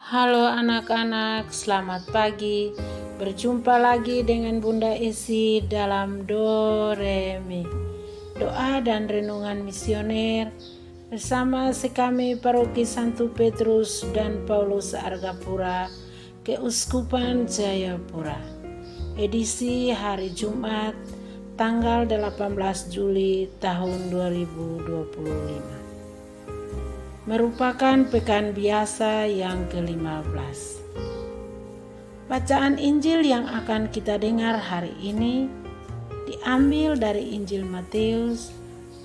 Halo anak-anak, selamat pagi. Berjumpa lagi dengan Bunda Esi dalam Do Re Mi. Doa dan renungan misioner bersama sekami Paroki Santo Petrus dan Paulus Argapura, Keuskupan Jayapura. Edisi hari Jumat, tanggal 18 Juli tahun 2025. Merupakan pekan biasa yang ke-15. Bacaan Injil yang akan kita dengar hari ini diambil dari Injil Matius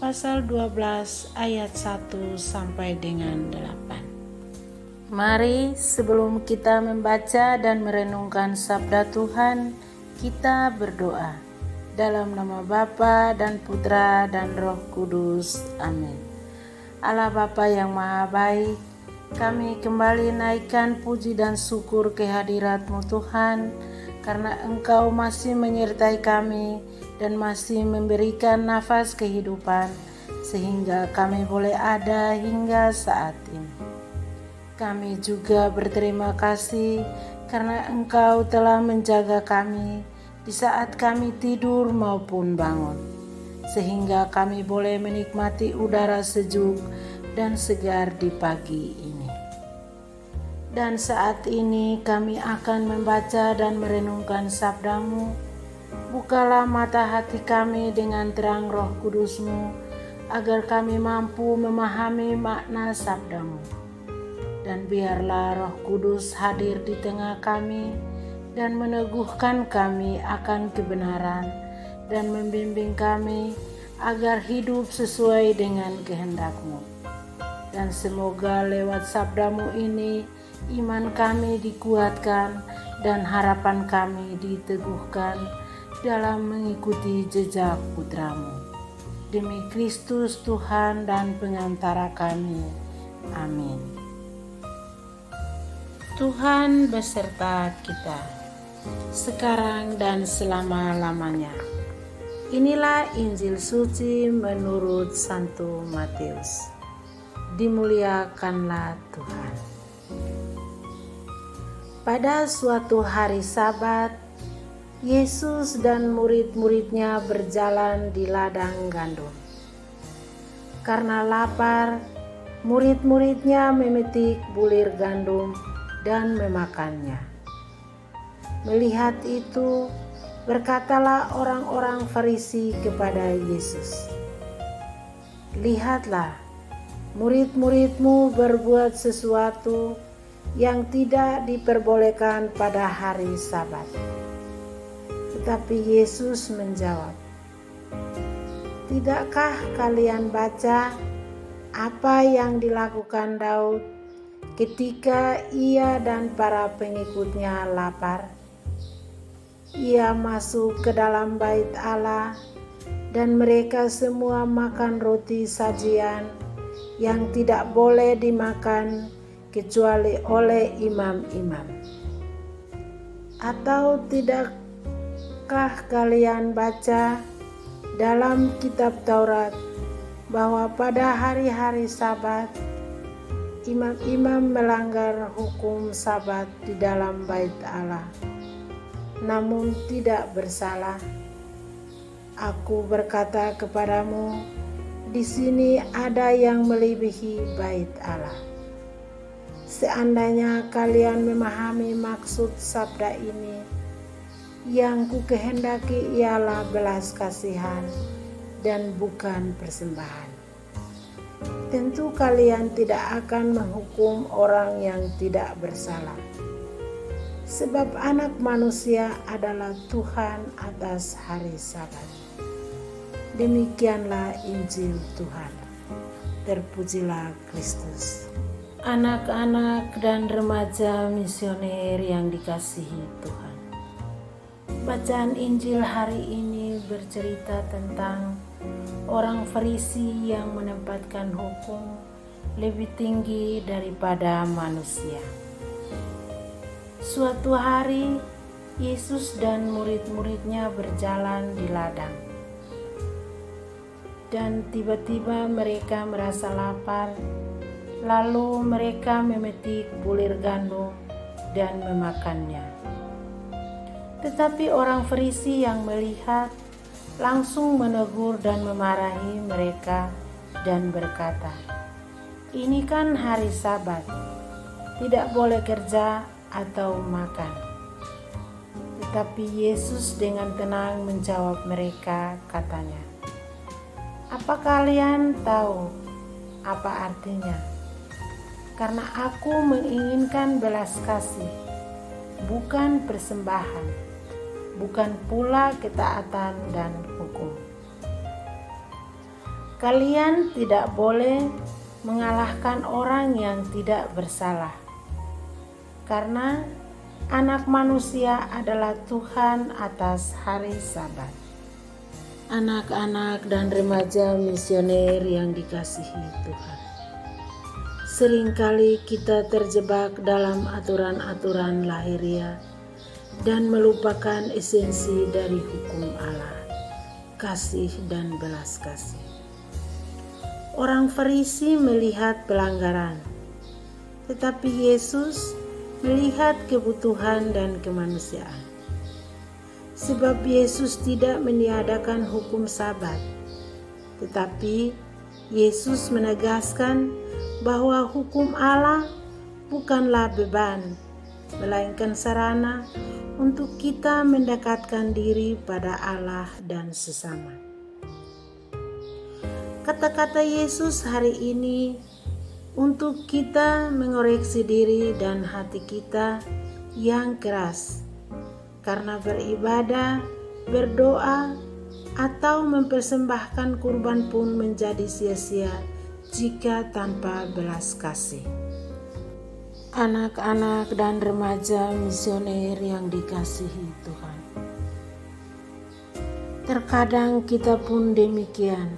pasal 12 ayat 1 sampai dengan 8. Mari sebelum kita membaca dan merenungkan sabda Tuhan, kita berdoa. Dalam nama Bapa dan Putra dan Roh Kudus. Amin. Allah Bapa yang Maha Baik, kami kembali naikkan puji dan syukur kehadirat-Mu Tuhan, karena Engkau masih menyertai kami dan masih memberikan nafas kehidupan, sehingga kami boleh ada hingga saat ini. Kami juga berterima kasih karena Engkau telah menjaga kami di saat kami tidur maupun bangun, sehingga kami boleh menikmati udara sejuk dan segar di pagi ini. Dan saat ini kami akan membaca dan merenungkan sabda-Mu. Bukalah mata hati kami dengan terang Roh Kudus-Mu, agar kami mampu memahami makna sabda-Mu. Dan biarlah Roh Kudus hadir di tengah kami dan meneguhkan kami akan kebenaran dan membimbing kami agar hidup sesuai dengan kehendak-Mu. Dan semoga lewat sabda-Mu ini iman kami dikuatkan dan harapan kami diteguhkan dalam mengikuti jejak Putra-Mu. Demi Kristus Tuhan dan pengantara kami. Amin. Tuhan beserta kita, sekarang dan selama-lamanya. Inilah Injil suci menurut Santo Matius. Dimuliakanlah Tuhan. Pada suatu hari Sabat, Yesus dan murid-muridnya berjalan di ladang gandum. Karena lapar, murid-muridnya memetik bulir gandum dan memakannya. Melihat itu, berkatalah orang-orang Farisi kepada Yesus, "Lihatlah, murid-murid-Mu berbuat sesuatu yang tidak diperbolehkan pada hari Sabat." Tetapi Yesus menjawab, "Tidakkah kalian baca apa yang dilakukan Daud ketika ia dan para pengikutnya lapar? Ia masuk ke dalam bait Allah dan mereka semua makan roti sajian yang tidak boleh dimakan kecuali oleh imam-imam. Atau tidakkah kalian baca dalam kitab Taurat bahwa pada hari-hari Sabat imam-imam melanggar hukum Sabat di dalam bait Allah, namun tidak bersalah? Aku berkata kepadamu, di sini ada yang melebihi bait Allah. Seandainya kalian memahami maksud sabda ini, yang kukehendaki ialah belas kasihan dan bukan persembahan. Tentu kalian tidak akan menghukum orang yang tidak bersalah, sebab Anak Manusia adalah Tuhan atas hari Sabat." Demikianlah Injil Tuhan. Terpujilah Kristus. Anak-anak dan remaja misioner yang dikasihi Tuhan. Bacaan Injil hari ini bercerita tentang orang Farisi yang menempatkan hukum lebih tinggi daripada manusia. Suatu hari, Yesus dan murid-muridnya berjalan di ladang. Dan tiba-tiba mereka merasa lapar Lalu mereka memetik bulir gandum dan memakannya. Tetapi orang Farisi yang melihat langsung menegur dan memarahi mereka dan berkata, "Ini kan hari Sabat, tidak boleh kerja atau makan." Tetapi Yesus dengan tenang menjawab mereka, katanya, "Apa kalian tahu apa artinya? Karena aku menginginkan belas kasih, bukan persembahan, bukan pula ketaatan dan hukum. Kalian tidak boleh mengalahkan orang yang tidak bersalah, karena Anak Manusia adalah Tuhan atas hari Sabat." Anak-anak dan remaja misioner yang dikasihi Tuhan, seringkali kita terjebak dalam aturan-aturan lahiriah dan melupakan esensi dari hukum Allah, kasih dan belas kasih. Orang Farisi melihat pelanggaran, tetapi Yesus melihat kebutuhan dan kemanusiaan. Sebab Yesus tidak meniadakan hukum Sabat, tetapi Yesus menegaskan bahwa hukum Allah bukanlah beban, melainkan sarana untuk kita mendekatkan diri pada Allah dan sesama. Kata-kata Yesus hari ini untuk kita mengoreksi diri dan hati kita yang keras, karena beribadah, berdoa, atau mempersembahkan kurban pun menjadi sia-sia jika tanpa belas kasih. Anak-anak dan remaja misioner yang dikasihi Tuhan, terkadang kita pun demikian,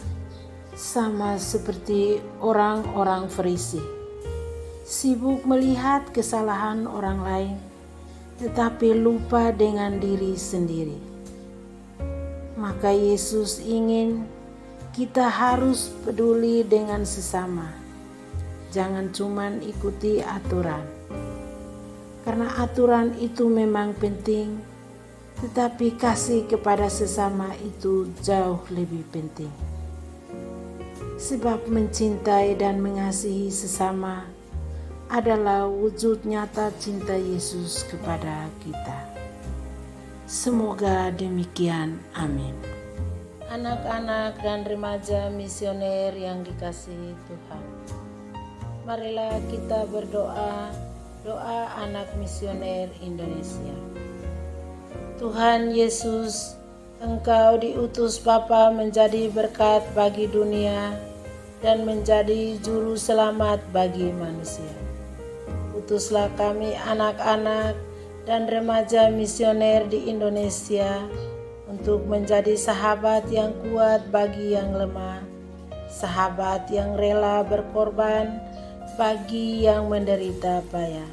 sama seperti orang-orang Farisi, sibuk melihat kesalahan orang lain, tetapi lupa dengan diri sendiri. Maka Yesus ingin kita harus peduli dengan sesama, jangan cuma ikuti aturan, karena aturan itu memang penting, tetapi kasih kepada sesama itu jauh lebih penting. Sebab mencintai dan mengasihi sesama adalah wujud nyata cinta Yesus kepada kita. Semoga demikian. Amin. Anak-anak dan remaja misioner yang dikasihi Tuhan, marilah kita berdoa, doa anak misioner Indonesia. Tuhan Yesus, Engkau diutus Bapa menjadi berkat bagi dunia dan menjadi juru selamat bagi manusia. Utuslah kami anak-anak dan remaja misioner di Indonesia untuk menjadi sahabat yang kuat bagi yang lemah, sahabat yang rela berkorban bagi yang menderita payah,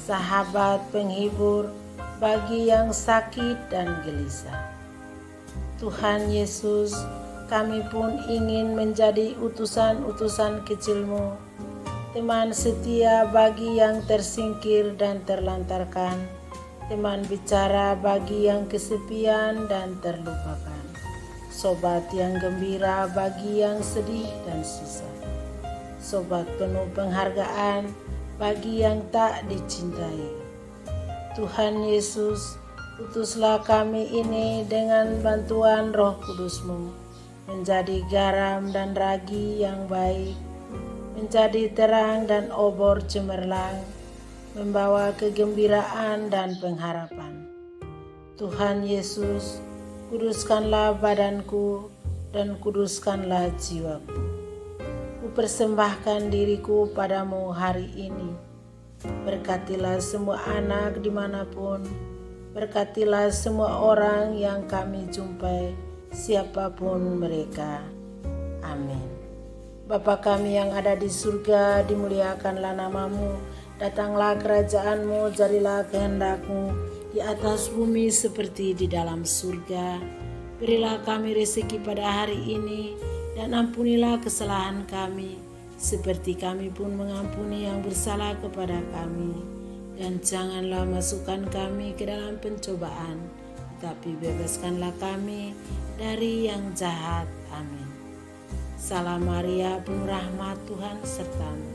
sahabat penghibur bagi yang sakit dan gelisah. Tuhan Yesus, kami pun ingin menjadi utusan-utusan kecil-Mu, teman setia bagi yang tersingkir dan terlantarkan, teman bicara bagi yang kesepian dan terlupakan, sobat yang gembira bagi yang sedih dan susah, sobat penuh penghargaan bagi yang tak dicintai. Tuhan Yesus, utuslah kami ini dengan bantuan Roh Kudus-Mu, menjadi garam dan ragi yang baik, menjadi terang dan obor cemerlang, membawa kegembiraan dan pengharapan. Tuhan Yesus, kuduskanlah badanku dan kuduskanlah jiwaku. Kupersembahkan diriku padamu hari ini. Berkatilah semua anak dimanapun, berkatilah semua orang yang kami jumpai, siapapun mereka. Amin. Bapa kami yang ada di surga, dimuliakanlah nama-Mu, datanglah kerajaan-Mu, jadilah kehendak-Mu di atas bumi seperti di dalam surga. Berilah kami rezeki pada hari ini, dan ampunilah kesalahan kami, seperti kami pun mengampuni yang bersalah kepada kami. Dan janganlah masukkan kami ke dalam pencobaan, tetapi bebaskanlah kami dari yang jahat. Amin. Salam Maria, penuh rahmat, Tuhan sertamu.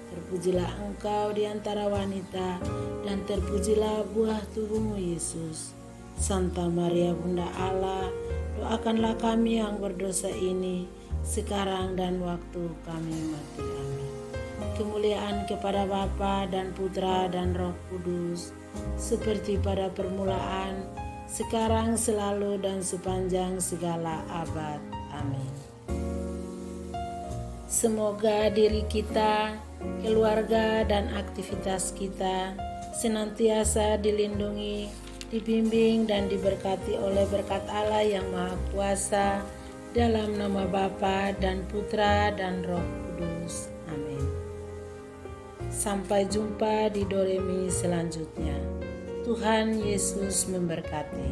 Terpujilah engkau di antara wanita, dan terpujilah buah tubuhmu, Yesus. Santa Maria, Bunda Allah, doakanlah kami yang berdosa ini, sekarang dan waktu kami mati. Amin. Kemuliaan kepada Bapa dan Putra dan Roh Kudus, seperti pada permulaan, sekarang, selalu, dan sepanjang segala abad. Amin. Semoga diri kita, keluarga, dan aktivitas kita senantiasa dilindungi, dibimbing, dan diberkati oleh berkat Allah yang Maha Kuasa, dalam nama Bapa dan Putra dan Roh Kudus. Amin. Sampai jumpa di Doremi selanjutnya. Tuhan Yesus memberkati.